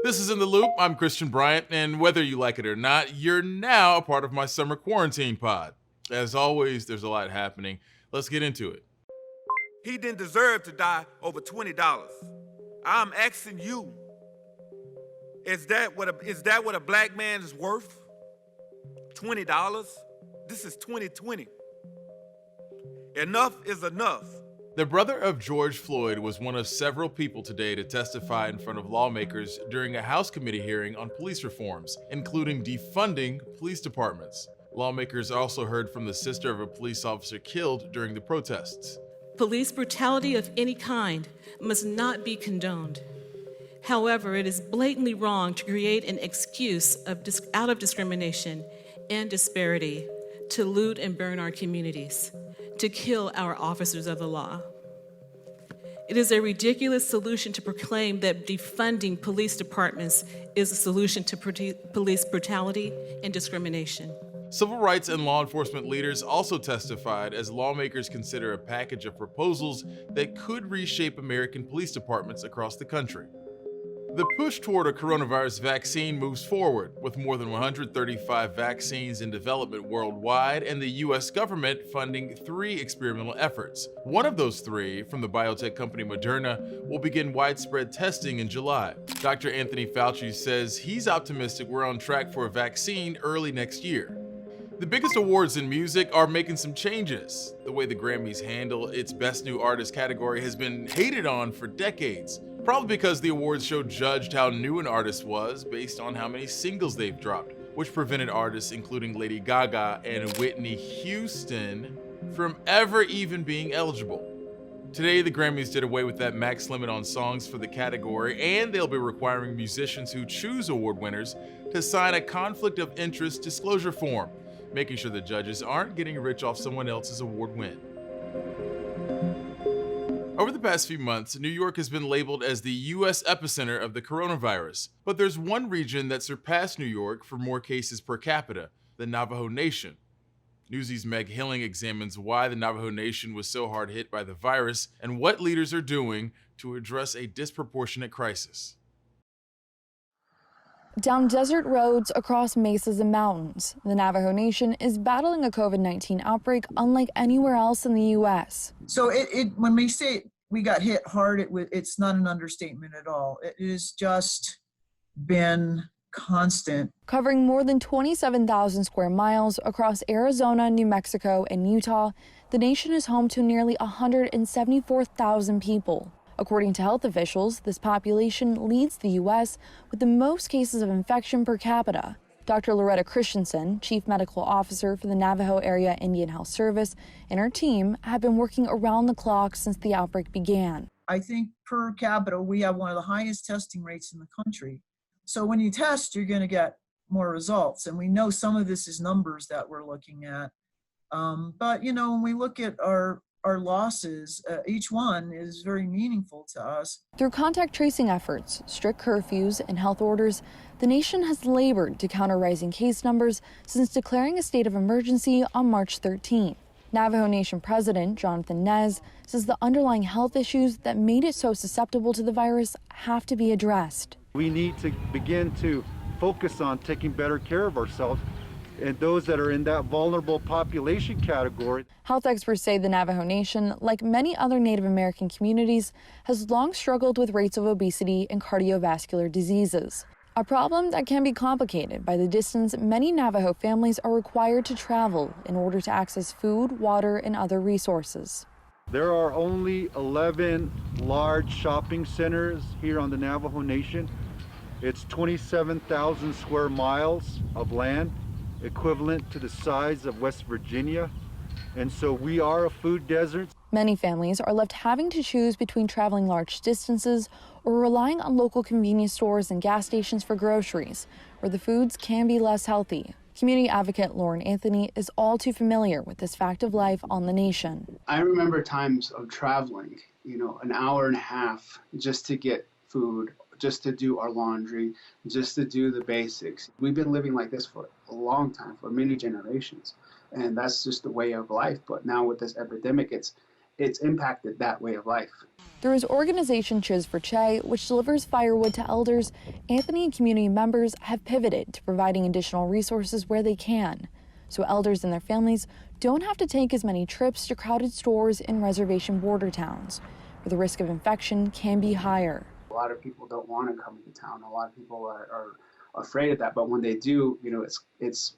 This is In the Loop. I'm Christian Bryant, and whether you like it or not, you're now a part of my summer quarantine pod. As always, there's a lot happening. Let's get into it. He didn't deserve to die over $20. I'm asking you, is that what a black man is worth? $20? This is 2020. Enough is enough. The brother of George Floyd was one of several people today to testify in front of lawmakers during a House committee hearing on police reforms, including defunding police departments. Lawmakers also heard from the sister of a police officer killed during the protests. Police brutality of any kind must not be condoned. However, it is blatantly wrong to create an excuse out of discrimination and disparity to loot and burn our communities, to kill our officers of the law. It is a ridiculous solution to proclaim that defunding police departments is a solution to police brutality and discrimination. Civil rights and law enforcement leaders also testified as lawmakers consider a package of proposals that could reshape American police departments across the country. The push toward a coronavirus vaccine moves forward, with more than 135 vaccines in development worldwide and the U.S. government funding 3 experimental efforts. One of those 3, from the biotech company Moderna, will begin widespread testing in July. Dr. Anthony Fauci says he's optimistic we're on track for a vaccine early next year. The biggest awards in music are making some changes. The way the Grammys handle its Best New Artist category has been hated on for decades. Probably because the awards show judged how new an artist was based on how many singles they've dropped, which prevented artists including Lady Gaga and Whitney Houston from ever even being eligible. Today, the Grammys did away with that max limit on songs for the category, and they'll be requiring musicians who choose award winners to sign a conflict of interest disclosure form, making sure the judges aren't getting rich off someone else's award win. Over the past few months, New York has been labeled as the U.S. epicenter of the coronavirus. But there's one region that surpassed New York for more cases per capita, the Navajo Nation. Newsy's Meg Hilling examines why the Navajo Nation was so hard hit by the virus and what leaders are doing to address a disproportionate crisis. Down desert roads, across mesas and mountains, the Navajo Nation is battling a COVID-19 outbreak unlike anywhere else in the U.S. So when we say we got hit hard, it's not an understatement at all. It has just been constant. Covering more than 27,000 square miles across Arizona, New Mexico, and Utah, the nation is home to nearly 174,000 people. According to health officials, this population leads the U.S. with the most cases of infection per capita. Dr. Loretta Christensen, Chief Medical Officer for the Navajo Area Indian Health Service, and her team have been working around the clock since the outbreak began. I think per capita, we have one of the highest testing rates in the country. So when you test, you're going to get more results. And we know some of this is numbers that we're looking at. But, when we look at our losses, each one is very meaningful to us. Through contact tracing efforts, strict curfews, and health orders, the nation has labored to counter rising case numbers since declaring a state of emergency on March 13th. Navajo Nation President Jonathan Nez says the underlying health issues that made it so susceptible to the virus have to be addressed. We need to begin to focus on taking better care of ourselves and those that are in that vulnerable population category. Health experts say the Navajo Nation, like many other Native American communities, has long struggled with rates of obesity and cardiovascular diseases, a problem that can be complicated by the distance many Navajo families are required to travel in order to access food, water, and other resources. There are only 11 large shopping centers here on the Navajo Nation. It's 27,000 square miles of land, equivalent to the size of West Virginia. And so we are a food desert. Many families are left having to choose between traveling large distances or relying on local convenience stores and gas stations for groceries, where the foods can be less healthy. Community advocate Lauren Anthony is all too familiar with this fact of life on the nation. I remember times of traveling, an hour and a half just to get food, just to do our laundry, just to do the basics. We've been living like this for a long time, for many generations, and that's just the way of life. But now with this epidemic, it's impacted that way of life. Through his organization Chiz for Che, which delivers firewood to elders, Anthony and community members have pivoted to providing additional resources where they can, so elders and their families don't have to take as many trips to crowded stores in reservation border towns, where the risk of infection can be higher. A lot of people don't want to come into town. A lot of people are afraid of that, but when they do, it's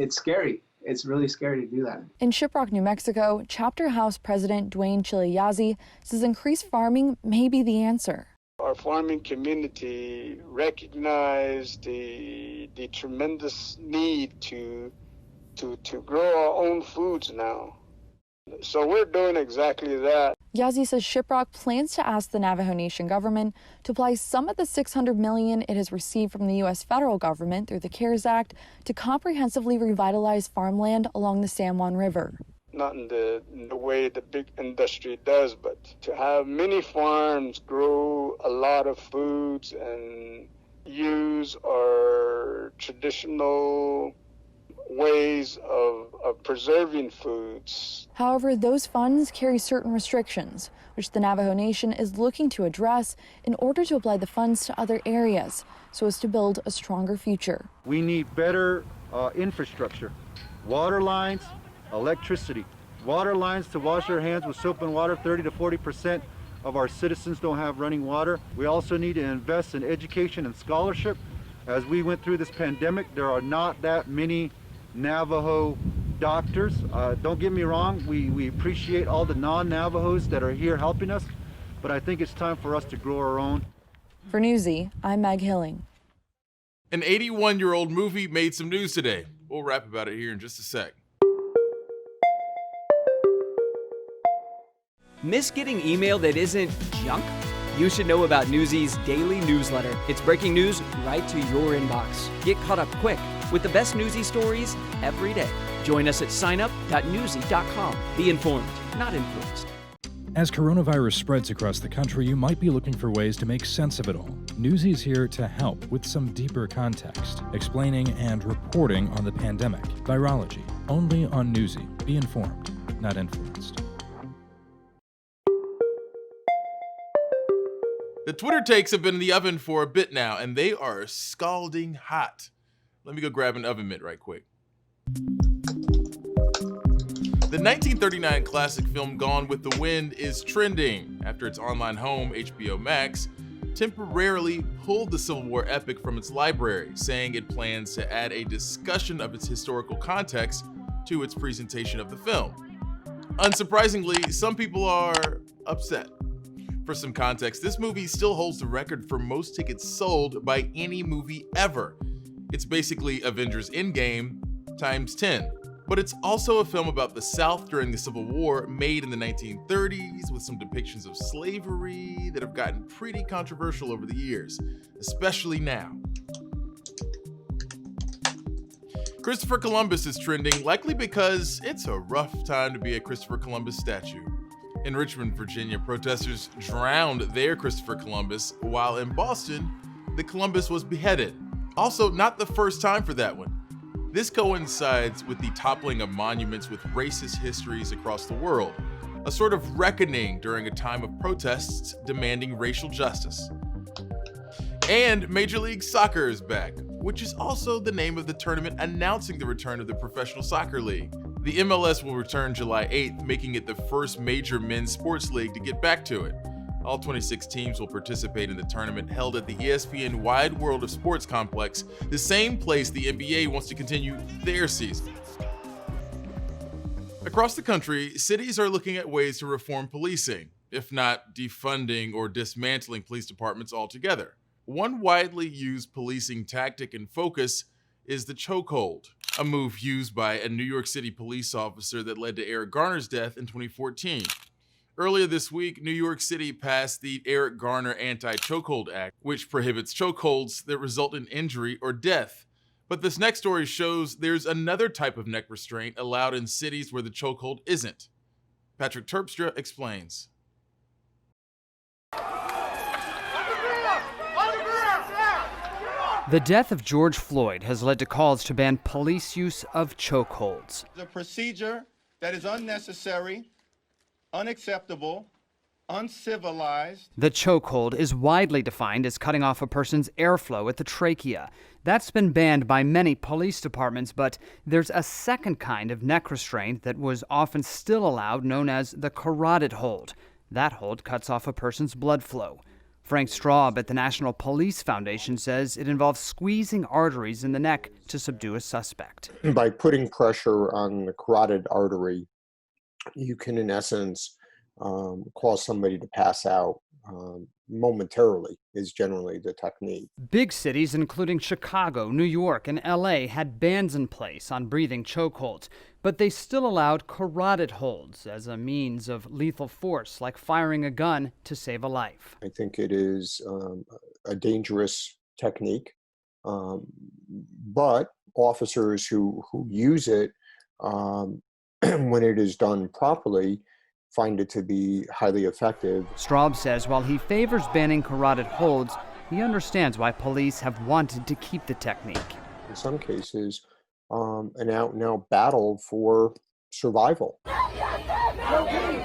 scary. It's really scary to do that. In Shiprock, New Mexico, Chapter House President Dwayne Chiliyazi says increased farming may be the answer. Our farming community recognized the tremendous need to grow our own foods now. So we're doing exactly that. Yazi says Shiprock plans to ask the Navajo Nation government to apply some of the $600 million it has received from the U.S. federal government through the CARES Act to comprehensively revitalize farmland along the San Juan River. Not in the way the big industry does, but to have many farms grow a lot of foods and use our traditional ways of preserving foods. However, those funds carry certain restrictions, which the Navajo Nation is looking to address in order to apply the funds to other areas so as to build a stronger future. We need better infrastructure, water lines, electricity. Water lines to wash our hands with soap and water. 30 to 40% of our citizens don't have running water. We also need to invest in education and scholarship. As we went through this pandemic, there are not that many Navajo doctors. Don't get me wrong, we appreciate all the non-Navajos that are here helping us, but I think it's time for us to grow our own. For Newsy, I'm Meg Hilling. An 81-year-old movie made some news today. We'll rap about it here in just a sec. Miss getting email that isn't junk? You should know about Newsy's daily newsletter. It's breaking news right to your inbox. Get caught up quick with the best Newsy stories every day. Join us at signup.newsy.com. Be informed, not influenced. As coronavirus spreads across the country, you might be looking for ways to make sense of it all. Newsy's here to help with some deeper context, explaining and reporting on the pandemic. Virology, only on Newsy. Be informed, not influenced. The Twitter takes have been in the oven for a bit now, and they are scalding hot. Let me go grab an oven mitt right quick. The 1939 classic film Gone with the Wind is trending after its online home, HBO Max, temporarily pulled the Civil War epic from its library, saying it plans to add a discussion of its historical context to its presentation of the film. Unsurprisingly, some people are upset. For some context, this movie still holds the record for most tickets sold by any movie ever. It's basically Avengers Endgame times 10. But it's also a film about the South during the Civil War, made in the 1930s with some depictions of slavery that have gotten pretty controversial over the years, especially now. Christopher Columbus is trending, likely because it's a rough time to be a Christopher Columbus statue. In Richmond, Virginia, protesters drowned their Christopher Columbus, while in Boston, the Columbus was beheaded. Also, not the first time for that one. This coincides with the toppling of monuments with racist histories across the world, a sort of reckoning during a time of protests demanding racial justice. And Major League Soccer is back, which is also the name of the tournament announcing the return of the Professional Soccer League. The MLS will return July 8th, making it the first major men's sports league to get back to it. All 26 teams will participate in the tournament held at the ESPN Wide World of Sports complex, the same place the NBA wants to continue their season. Across the country, cities are looking at ways to reform policing, if not defunding or dismantling police departments altogether. One widely used policing tactic and focus is the chokehold, a move used by a New York City police officer that led to Eric Garner's death in 2014. Earlier this week, New York City passed the Eric Garner Anti-Chokehold Act, which prohibits chokeholds that result in injury or death. But this next story shows there's another type of neck restraint allowed in cities where the chokehold isn't. Patrick Terpstra explains. The death of George Floyd has led to calls to ban police use of chokeholds. The procedure that is unnecessary, unacceptable, uncivilized. The chokehold is widely defined as cutting off a person's airflow at the trachea. That's been banned by many police departments, but there's a second kind of neck restraint that was often still allowed, known as the carotid hold. That hold cuts off a person's blood flow. Frank Straub at the National Police Foundation says it involves squeezing arteries in the neck to subdue a suspect. By putting pressure on the carotid artery, you can, in essence, cause somebody to pass out momentarily, is generally the technique. Big cities, including Chicago, New York, and LA, had bans in place on breathing chokeholds, but they still allowed carotid holds as a means of lethal force, like firing a gun to save a life. I think it is a dangerous technique, but officers who use it, when it is done properly, find it to be highly effective. Straub says while he favors banning carotid holds, he understands why police have wanted to keep the technique. In some cases, an out-and-out battle for survival.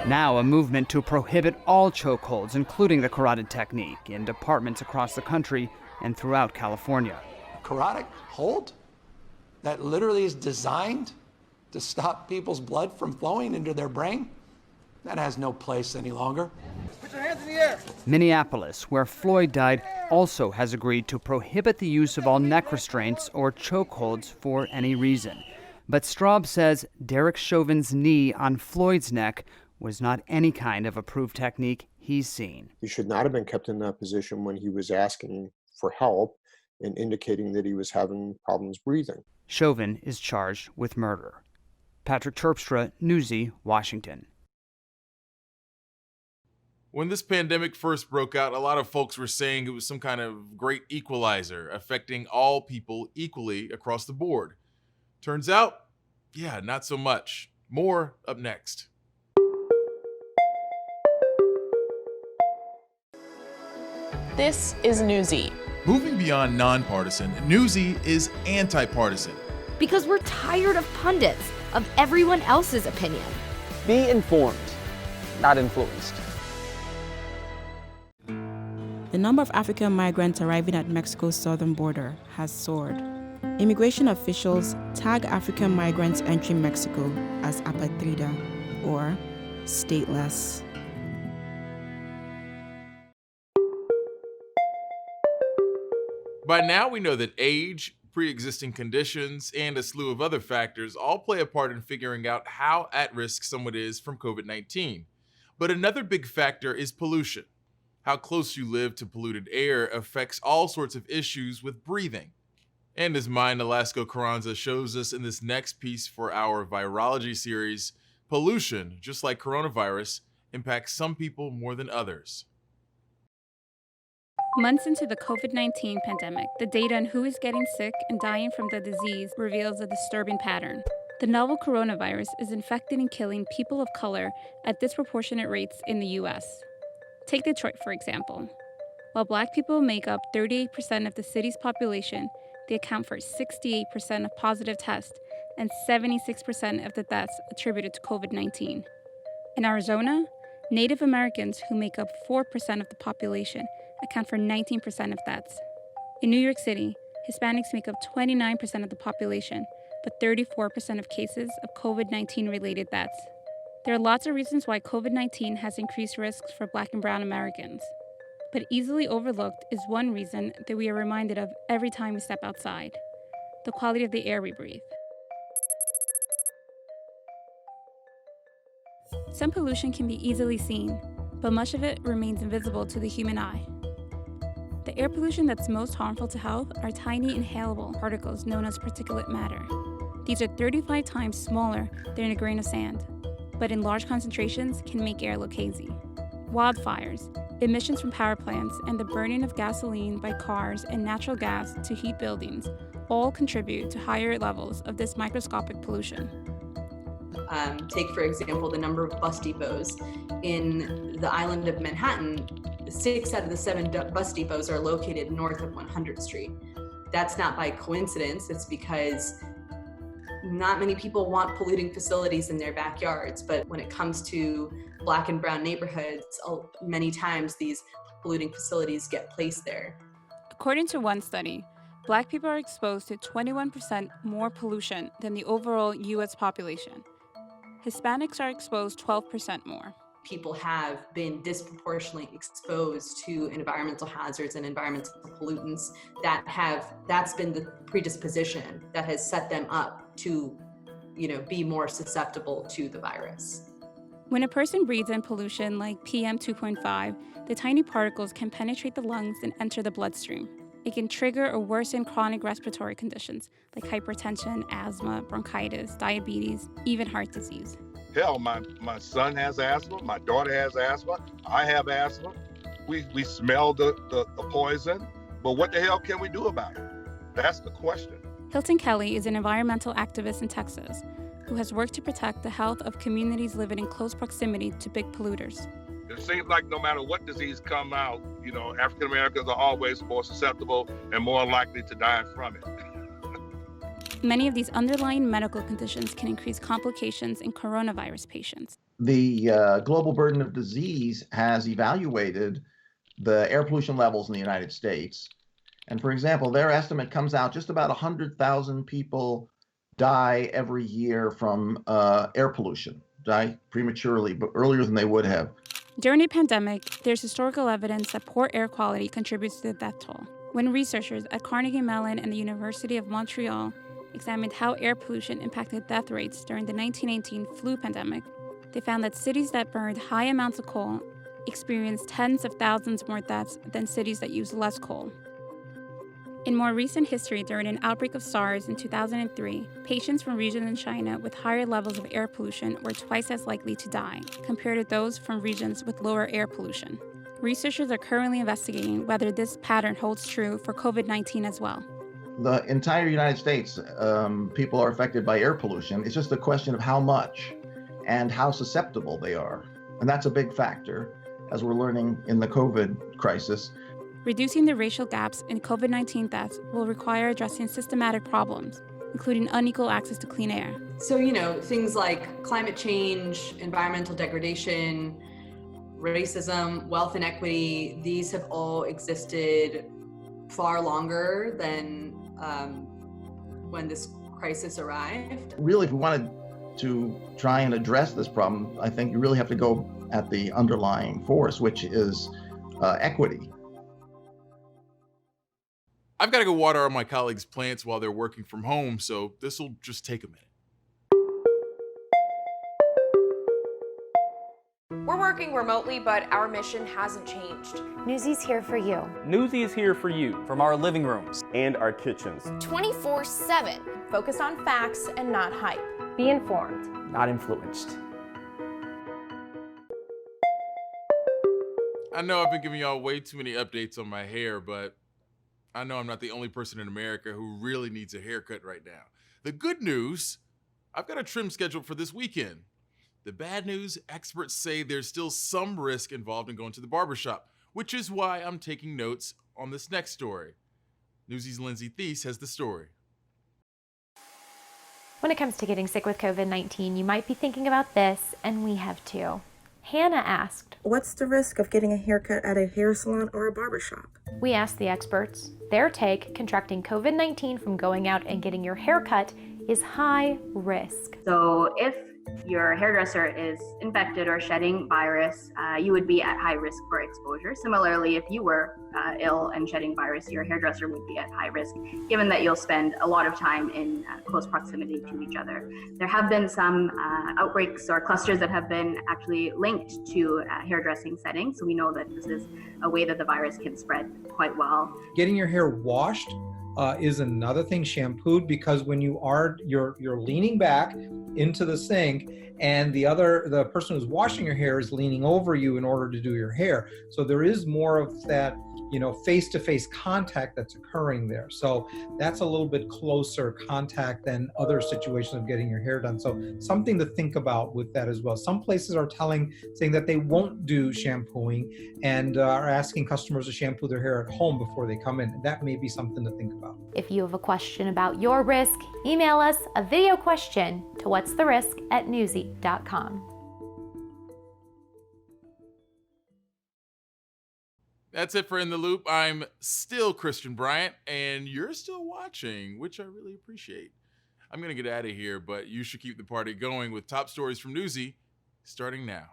Now a movement to prohibit all chokeholds, including the carotid technique, in departments across the country and throughout California. Carotid hold that literally is designed to stop people's blood from flowing into their brain? That has no place any longer. Put your hands in the air. Minneapolis, where Floyd died, also has agreed to prohibit the use of all neck restraints or chokeholds for any reason. But Straub says Derek Chauvin's knee on Floyd's neck was not any kind of approved technique he's seen. He should not have been kept in that position when he was asking for help and indicating that he was having problems breathing. Chauvin is charged with murder. Patrick Terpstra, Newsy, Washington. When this pandemic first broke out, a lot of folks were saying it was some kind of great equalizer affecting all people equally across the board. Turns out, yeah, not so much. More up next. This is Newsy. Moving beyond nonpartisan, Newsy is anti-partisan. Because we're tired of pundits, of everyone else's opinion. Be informed, not influenced. The number of African migrants arriving at Mexico's southern border has soared. Immigration officials tag African migrants entering Mexico as apatrida, or stateless. By now, we know that age, pre-existing conditions, and a slew of other factors all play a part in figuring out how at risk someone is from COVID-19. But another big factor is pollution. How close you live to polluted air affects all sorts of issues with breathing. And as Maya Nolasco Carranza shows us in this next piece for our virology series, pollution, just like coronavirus, impacts some people more than others. Months into the COVID-19 pandemic, the data on who is getting sick and dying from the disease reveals a disturbing pattern. The novel coronavirus is infecting and killing people of color at disproportionate rates in the U.S. Take Detroit, for example. While Black people make up 38% of the city's population, they account for 68% of positive tests and 76% of the deaths attributed to COVID-19. In Arizona, Native Americans, who make up 4% of the population, account for 19% of deaths. In New York City, Hispanics make up 29% of the population, but 34% of cases of COVID-19 related deaths. There are lots of reasons why COVID-19 has increased risks for Black and Brown Americans. But easily overlooked is one reason that we are reminded of every time we step outside: the quality of the air we breathe. Some pollution can be easily seen, but much of it remains invisible to the human eye. The air pollution that's most harmful to health are tiny inhalable particles known as particulate matter. These are 35 times smaller than a grain of sand, but in large concentrations can make air look hazy. Wildfires, emissions from power plants, and the burning of gasoline by cars and natural gas to heat buildings all contribute to higher levels of this microscopic pollution. Take, for example, the number of bus depots. In the island of Manhattan, 6 out of the 7 bus depots are located north of 100th Street. That's not by coincidence, it's because not many people want polluting facilities in their backyards, but when it comes to Black and brown neighborhoods, many times these polluting facilities get placed there. According to one study, Black people are exposed to 21% more pollution than the overall U.S. population. Hispanics are exposed 12% more. People have been disproportionately exposed to environmental hazards and environmental pollutants that's been the predisposition that has set them up to, be more susceptible to the virus. When a person breathes in pollution like PM 2.5, the tiny particles can penetrate the lungs and enter the bloodstream. It can trigger or worsen chronic respiratory conditions like hypertension, asthma, bronchitis, diabetes, even heart disease. Hell, my son has asthma, my daughter has asthma, I have asthma. We smell the poison, but what the hell can we do about it? That's the question. Hilton Kelly is an environmental activist in Texas who has worked to protect the health of communities living in close proximity to big polluters. It seems like no matter what disease come out, African Americans are always more susceptible and more likely to die from it. Many of these underlying medical conditions can increase complications in coronavirus patients. The global burden of disease has evaluated the air pollution levels in the United States. And for example, their estimate comes out just about 100,000 people die every year from air pollution, die prematurely, but earlier than they would have. During the pandemic, there's historical evidence that poor air quality contributes to the death toll. When researchers at Carnegie Mellon and the University of Montreal examined how air pollution impacted death rates during the 1918 flu pandemic, they found that cities that burned high amounts of coal experienced tens of thousands more deaths than cities that used less coal. In more recent history, during an outbreak of SARS in 2003, patients from regions in China with higher levels of air pollution were twice as likely to die compared to those from regions with lower air pollution. Researchers are currently investigating whether this pattern holds true for COVID-19 as well. The entire United States, people are affected by air pollution. It's just a question of how much and how susceptible they are. And that's a big factor, as we're learning in the COVID crisis. Reducing the racial gaps in COVID-19 deaths will require addressing systematic problems, including unequal access to clean air. So, things like climate change, environmental degradation, racism, wealth inequity, these have all existed far longer than when this crisis arrived. Really, if we wanted to try and address this problem, I think you really have to go at the underlying force, which is equity. I've got to go water on my colleagues' plants while they're working from home, so this will just take a minute. We're working remotely, but our mission hasn't changed. Newsy's here for you. Newsy is here for you from our living rooms and our kitchens. 24/7. Focus on facts and not hype. Be informed, not influenced. I know I've been giving y'all way too many updates on my hair, but I know I'm not the only person in America who really needs a haircut right now. The good news, I've got a trim scheduled for this weekend. The bad news, experts say there's still some risk involved in going to the barbershop, which is why I'm taking notes on this next story. Newsy's Lindsay Thies has the story. When it comes to getting sick with COVID-19, you might be thinking about this, and we have too. Hannah asked, what's the risk of getting a haircut at a hair salon or a barbershop? We asked the experts. Their take, contracting COVID-19 from going out and getting your hair cut is high risk. So if your hairdresser is infected or shedding virus, you would be at high risk for exposure. Similarly, if you were ill and shedding virus, your hairdresser would be at high risk, given that you'll spend a lot of time in close proximity to each other. There have been some outbreaks or clusters that have been actually linked to hairdressing settings, so we know that this is a way that the virus can spread quite well. Getting your hair washed is another thing, shampooed, because when you're leaning back into the sink and the person who's washing your hair is leaning over you in order to do your hair. So there is more of that, face-to-face contact that's occurring there. So that's a little bit closer contact than other situations of getting your hair done. So something to think about with that as well. Some places are saying that they won't do shampooing and are asking customers to shampoo their hair at home before they come in. That may be something to think about. about. If you have a question about your risk, email us a video question to what'stherisk@newsy.com. That's it for In the Loop. I'm still Christian Bryant, and you're still watching, which I really appreciate. I'm going to get out of here, but you should keep the party going with top stories from Newsy starting now.